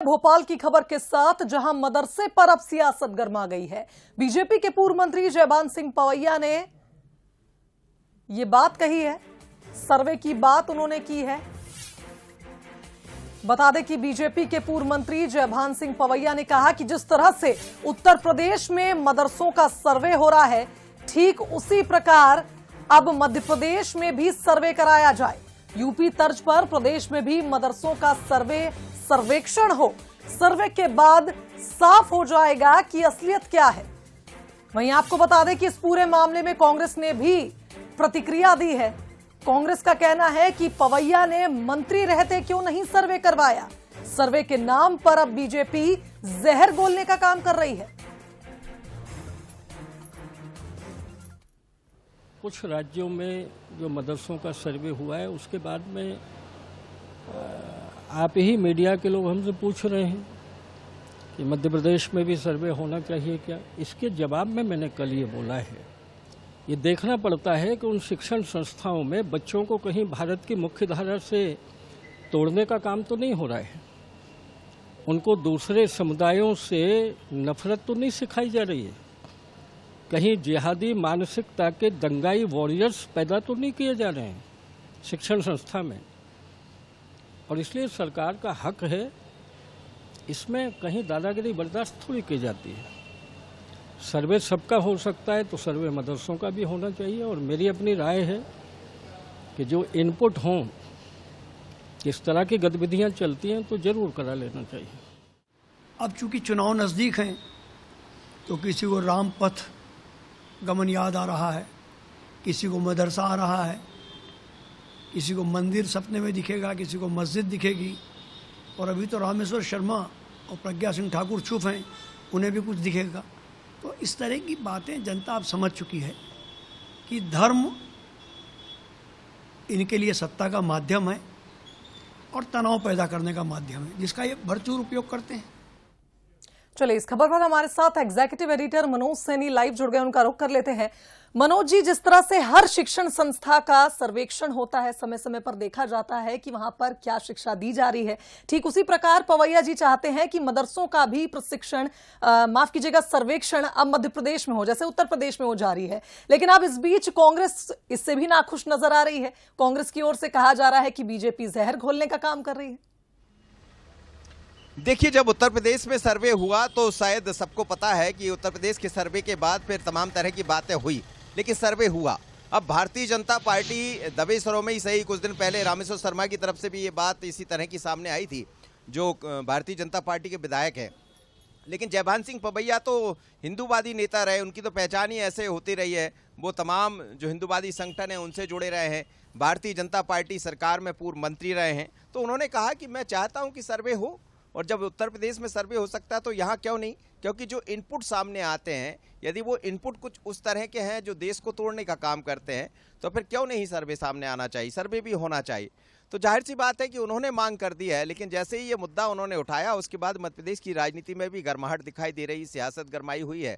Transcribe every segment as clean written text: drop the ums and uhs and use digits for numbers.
भोपाल की खबर के साथ जहां मदरसे पर अब सियासत गर्मा गई है। बीजेपी के पूर्व मंत्री जयभान सिंह पवैया ने यह बात कही है, सर्वे की बात उन्होंने की है। बता दें कि बीजेपी के पूर्व मंत्री जयभान सिंह पवैया ने कहा कि जिस तरह से उत्तर प्रदेश में मदरसों का सर्वे हो रहा है, ठीक उसी प्रकार अब मध्य प्रदेश में भी सर्वे कराया जाए। यूपी तर्ज पर प्रदेश में भी मदरसों का सर्वेक्षण हो। सर्वे के बाद साफ हो जाएगा कि असलियत क्या है। वहीं आपको बता दें कि इस पूरे मामले में कांग्रेस ने भी प्रतिक्रिया दी है। कांग्रेस का कहना है कि पवैया ने मंत्री रहते क्यों नहीं सर्वे करवाया। सर्वे के नाम पर अब बीजेपी जहर घोलने का काम कर रही है। कुछ राज्यों में जो मदरसों का सर्वे हुआ है, उसके बाद में आप ही मीडिया के लोग हमसे पूछ रहे हैं कि मध्य प्रदेश में भी सर्वे होना चाहिए क्या। इसके जवाब में मैंने कल ये बोला है, ये देखना पड़ता है कि उन शिक्षण संस्थाओं में बच्चों को कहीं भारत की मुख्य धारा से तोड़ने का काम तो नहीं हो रहा है, उनको दूसरे समुदायों से नफरत तो नहीं सिखाई जा रही है, कहीं जिहादी मानसिकता के दंगाई वॉरियर्स पैदा तो नहीं किए जा रहे हैं शिक्षण संस्था में। और इसलिए सरकार का हक है, इसमें कहीं दादागिरी बर्दाश्त थोड़ी की जाती है। सर्वे सबका हो सकता है तो सर्वे मदरसों का भी होना चाहिए। और मेरी अपनी राय है कि जो इनपुट हों, किस तरह की गतिविधियां चलती हैं, तो जरूर करा लेना चाहिए। अब चूंकि चुनाव नज़दीक हैं तो किसी को राम पथ गमन याद आ रहा है, किसी को मदरसा आ रहा है, किसी को मंदिर सपने में दिखेगा, किसी को मस्जिद दिखेगी। और अभी तो रामेश्वर शर्मा और प्रज्ञा सिंह ठाकुर चुप हैं, उन्हें भी कुछ दिखेगा। तो इस तरह की बातें जनता अब समझ चुकी है कि धर्म इनके लिए सत्ता का माध्यम है और तनाव पैदा करने का माध्यम है, जिसका ये भरपूर उपयोग करते हैं। चलिए, इस खबर पर हमारे साथ executive editor Manoj Saini live जुड़ गए, उनका रुख कर लेते हैं। मनोज जी, जिस तरह से हर शिक्षण संस्था का सर्वेक्षण होता है, समय समय पर देखा जाता है कि वहां पर क्या शिक्षा दी जा रही है, ठीक उसी प्रकार पवैया जी चाहते हैं कि मदरसों का भी प्रशिक्षण माफ कीजिएगा सर्वेक्षण अब मध्य प्रदेश में हो, जैसे उत्तर प्रदेश में हो जारी है। लेकिन अब इस बीच कांग्रेस इससे भी नाखुश नजर आ रही है। कांग्रेस की ओर से कहा जा रहा है कि बीजेपी जहर घोलने का काम कर रही है। देखिए, जब उत्तर प्रदेश में सर्वे हुआ तो शायद सबको पता है कि उत्तर प्रदेश के सर्वे के बाद फिर तमाम तरह की बातें हुई, लेकिन सर्वे हुआ। अब भारतीय जनता पार्टी दबे स्वरों में ही सही, कुछ दिन पहले रामेश्वर शर्मा की तरफ से भी ये बात इसी तरह की सामने आई थी, जो भारतीय जनता पार्टी के विधायक हैं। लेकिन जयभान सिंह पवैया तो हिंदूवादी नेता रहे, उनकी तो पहचान ही ऐसे होती रही है। वो तमाम जो हिंदूवादी संगठन है उनसे जुड़े रहे हैं, भारतीय जनता पार्टी सरकार में पूर्व मंत्री रहे हैं। तो उन्होंने कहा कि मैं चाहता हूँ कि सर्वे हो, और जब उत्तर प्रदेश में सर्वे हो सकता है तो यहाँ क्यों नहीं, क्योंकि जो इनपुट सामने आते हैं, यदि वो इनपुट कुछ उस तरह के हैं जो देश को तोड़ने का काम करते हैं, तो फिर क्यों नहीं सर्वे सामने आना चाहिए, सर्वे भी होना चाहिए। तो जाहिर सी बात है कि उन्होंने मांग कर दी है। लेकिन जैसे ही ये मुद्दा उन्होंने उठाया, उसके बाद मध्य प्रदेश की राजनीति में भी गर्माहट दिखाई दे रही, सियासत गरमाई हुई है।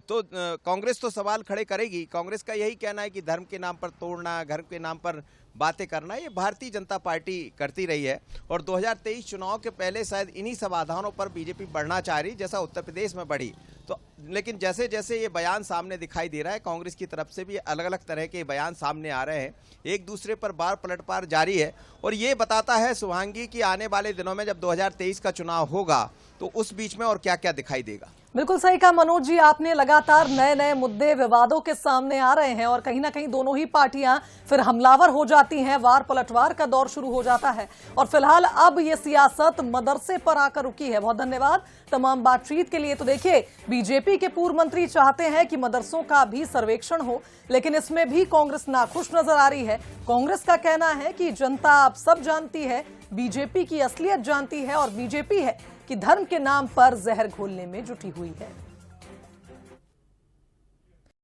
तो कांग्रेस तो सवाल खड़े करेगी। कांग्रेस का यही कहना है कि धर्म के नाम पर तोड़ना, धर्म के नाम पर बातें करना, ये भारतीय जनता पार्टी करती रही है। और 2023 चुनाव के पहले शायद इन्हीं समाधानों पर बीजेपी बढ़ना चाह रही, जैसा उत्तर प्रदेश में बढ़ी। तो लेकिन जैसे जैसे ये बयान सामने दिखाई दे रहा है, कांग्रेस की तरफ से भी अलग अलग तरह के बयान सामने आ रहे हैं, एक दूसरे पर बार पलटवार जारी है। और ये बताता है शुभांगी कि आने वाले दिनों में जब 2023 का चुनाव होगा तो उस बीच में और क्या क्या दिखाई देगा। बिल्कुल सही कहा मनोज जी आपने। लगातार नए नए मुद्दे विवादों के सामने आ रहे हैं और कहीं ना कहीं दोनों ही पार्टियां फिर हमलावर हो जाती हैं, वार पलटवार का दौर शुरू हो जाता है। और फिलहाल अब ये सियासत मदरसे पर आकर रुकी है। बहुत धन्यवाद तमाम बातचीत के लिए। तो देखिए, बीजेपी के पूर्व मंत्री चाहते हैं कि मदरसों का भी सर्वेक्षण हो, लेकिन इसमें भी कांग्रेस नाखुश नजर आ रही है। कांग्रेस का कहना है कि जनता अब सब जानती है, बीजेपी की असलियत जानती है, और बीजेपी है कि धर्म के नाम पर जहर घोलने में जुटी हुई है।